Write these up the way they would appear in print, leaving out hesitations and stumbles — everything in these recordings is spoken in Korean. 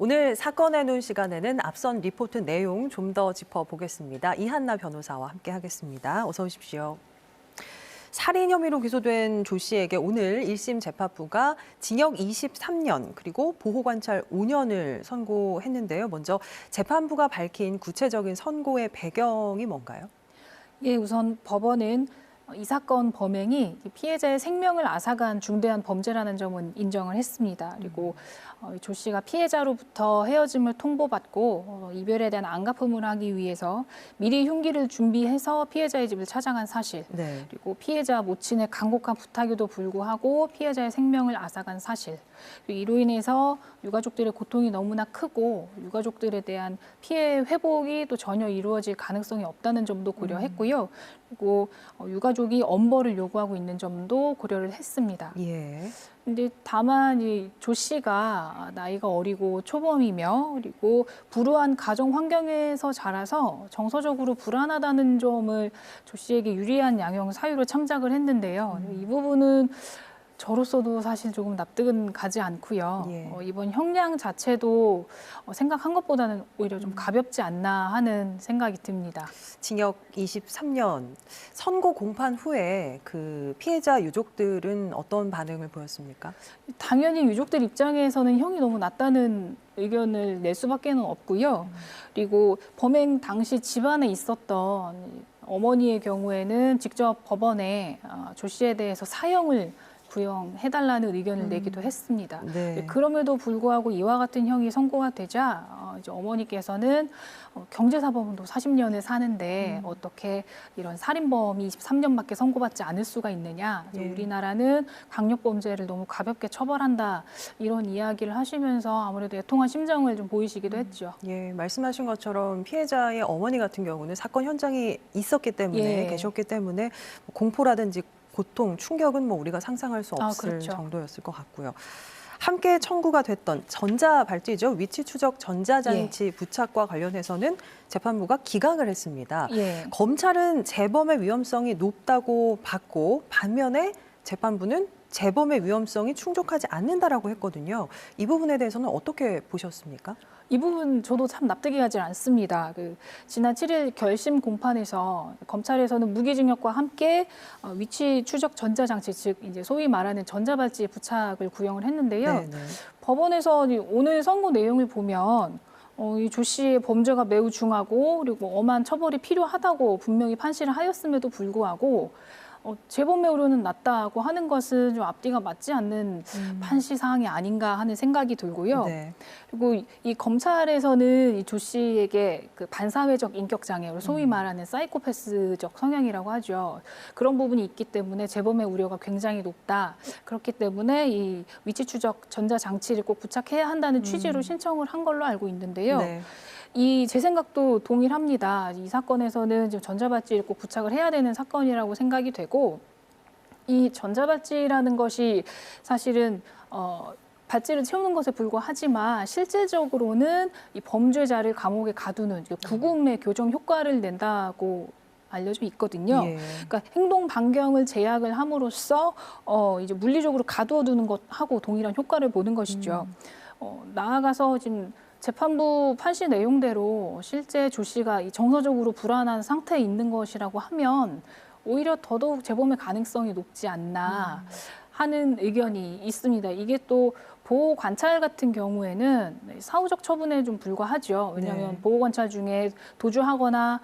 오늘 사건의 눈 시간에는 앞선 리포트 내용 좀 더 짚어보겠습니다. 이한나 변호사와 함께하겠습니다. 어서 오십시오. 살인 혐의로 기소된 조 씨에게 오늘 1심 재판부가 징역 23년 그리고 보호관찰 5년을 선고했는데요. 먼저 재판부가 밝힌 구체적인 선고의 배경이 뭔가요? 예, 우선 법원은 이 사건 범행이 피해자의 생명을 앗아간 중대한 범죄라는 점은 인정을 했습니다. 그리고 조 씨가 피해자로부터 헤어짐을 통보받고 이별에 대한 안갚음을 하기 위해서 미리 흉기를 준비해서 피해자의 집을 찾아간 사실, 네. 그리고 피해자 모친의 간곡한 부탁에도 불구하고 피해자의 생명을 앗아간 사실, 이로 인해서 유가족들의 고통이 너무나 크고 유가족들에 대한 피해 회복이 또 전혀 이루어질 가능성이 없다는 점도 고려했고요. 그리고 유가족이 엄벌을 요구하고 있는 점도 고려를 했습니다. 예. 근데 다만 이 조 씨가 나이가 어리고 초범이며 그리고 불우한 가정 환경에서 자라서 정서적으로 불안하다는 점을 조 씨에게 유리한 양형 사유로 참작을 했는데요. 이 부분은 저로서도 사실 조금 납득은 가지 않고요. 예. 이번 형량 자체도 생각한 것보다는 오히려 좀 가볍지 않나 하는 생각이 듭니다. 징역 23년 선고 공판 후에 그 피해자 유족들은 어떤 반응을 보였습니까? 당연히 유족들 입장에서는 형이 너무 낮다는 의견을 낼 수밖에는 없고요. 그리고 범행 당시 집안에 있었던 어머니의 경우에는 직접 법원에 조 씨에 대해서 사형을 구형해달라는 의견을 내기도 했습니다. 네. 그럼에도 불구하고 이와 같은 형이 선고가 되자 이제 어머니께서는 경제사범도 40년을 사는데 어떻게 이런 살인범이 23년밖에 선고받지 않을 수가 있느냐. 예. 우리나라는 강력범죄를 너무 가볍게 처벌한다. 이런 이야기를 하시면서 아무래도 애통한 심정을 좀 보이시기도 했죠. 예, 말씀하신 것처럼 피해자의 어머니 같은 경우는 사건 현장에 있었기 때문에 예. 계셨기 때문에 공포라든지 고통, 충격은 뭐 우리가 상상할 수 없을 그렇죠. 정도였을 것 같고요. 함께 청구가 됐던 전자발찌죠. 위치 추적 전자장치 부착과 관련해서는 재판부가 기각을 했습니다. 예. 검찰은 재범의 위험성이 높다고 봤고 반면에 재판부는 재범의 위험성이 충족하지 않는다라고 했거든요. 이 부분에 대해서는 어떻게 보셨습니까? 이 부분 저도 참 납득이 가지 않습니다. 지난 7일 결심 공판에서 검찰에서는 무기징역과 함께 위치 추적 전자장치, 즉 이제 소위 말하는 전자발찌 부착을 구형을 했는데요. 네. 법원에서 오늘 선고 내용을 보면 이 조 씨의 범죄가 매우 중하고 그리고 엄한 처벌이 필요하다고 분명히 판시를 하였음에도 불구하고 재범의 우려는 낮다고 하는 것은 좀 앞뒤가 맞지 않는 판시 사항이 아닌가 하는 생각이 들고요. 네. 그리고 이 검찰에서는 이 조 씨에게 그 반사회적 인격 장애, 소위 말하는 사이코패스적 성향이라고 하죠. 그런 부분이 있기 때문에 재범의 우려가 굉장히 높다. 그렇기 때문에 이 위치 추적 전자 장치를 꼭 부착해야 한다는 취지로 신청을 한 걸로 알고 있는데요. 네. 제 생각도 동일합니다. 이 사건에서는 지금 전자발찌를 꼭 부착을 해야 되는 사건이라고 생각이 되고, 이 전자발찌라는 것이 사실은 발찌를 채우는 것에 불과하지만 실제적으로는 이 범죄자를 감옥에 가두는 구금의 교정 효과를 낸다고 알려져 있거든요. 예. 그러니까 행동 반경을 제약을 함으로써 이제 물리적으로 가두어두는 것하고 동일한 효과를 보는 것이죠. 나아가서 지금 재판부 판시 내용대로 실제 조 씨가 이 정서적으로 불안한 상태에 있는 것이라고 하면 오히려 더더욱 재범의 가능성이 높지 않나 하는 의견이 있습니다. 이게 또 보호 관찰 같은 경우에는 사후적 처분에 좀 불과하죠. 왜냐하면 네. 보호 관찰 중에 도주하거나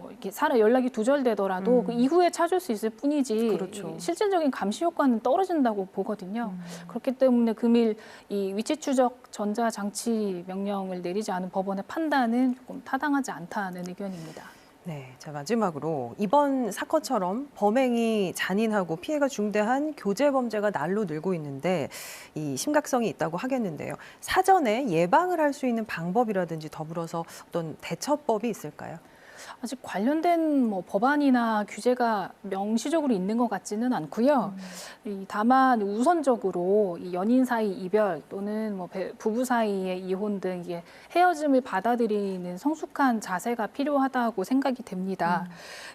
이렇게 연락이 두절되더라도 그 이후에 찾을 수 있을 뿐이지 그렇죠. 이 실질적인 감시 효과는 떨어진다고 보거든요. 그렇기 때문에 금일 이 위치 추적 전자 장치 명령을 내리지 않은 법원의 판단은 조금 타당하지 않다는 의견입니다. 네, 자 마지막으로 이번 사건처럼 범행이 잔인하고 피해가 중대한 교제 범죄가 날로 늘고 있는데 이 심각성이 있다고 하겠는데요. 사전에 예방을 할 수 있는 방법이라든지 더불어서 어떤 대처법이 있을까요? 아직 관련된 법안이나 규제가 명시적으로 있는 것 같지는 않고요. 다만 우선적으로 이 연인 사이 이별 또는 부부 사이의 이혼 등 이게 헤어짐을 받아들이는 성숙한 자세가 필요하다고 생각이 됩니다.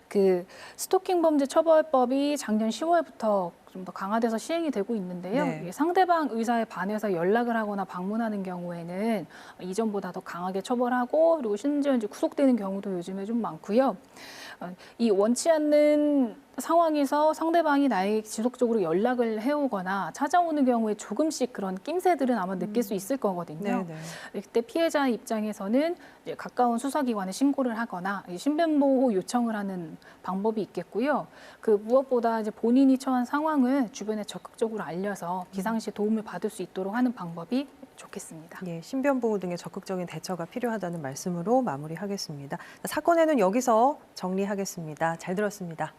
그 스토킹 범죄 처벌법이 작년 10월부터 좀 더 강화돼서 시행이 되고 있는데요. 네. 이게 상대방 의사에 반해서 연락을 하거나 방문하는 경우에는 이전보다 더 강하게 처벌하고 그리고 심지어 이제 구속되는 경우도 요즘에 좀 많고요. 이 원치 않는 상황에서 상대방이 나에게 지속적으로 연락을 해오거나 찾아오는 경우에 조금씩 그런 낌새들은 아마 느낄 수 있을 거거든요. 네, 그때 피해자 입장에서는 이제 가까운 수사기관에 신고를 하거나 신변보호 요청을 하는 방법이 있겠고요. 그 무엇보다 이제 본인이 처한 상황을 주변에 적극적으로 알려서 비상시 도움을 받을 수 있도록 하는 방법이 좋겠습니다. 예, 신변보호 등의 적극적인 대처가 필요하다는 말씀으로 마무리하겠습니다. 사건에는 여기서 정리하겠습니다. 잘 들었습니다.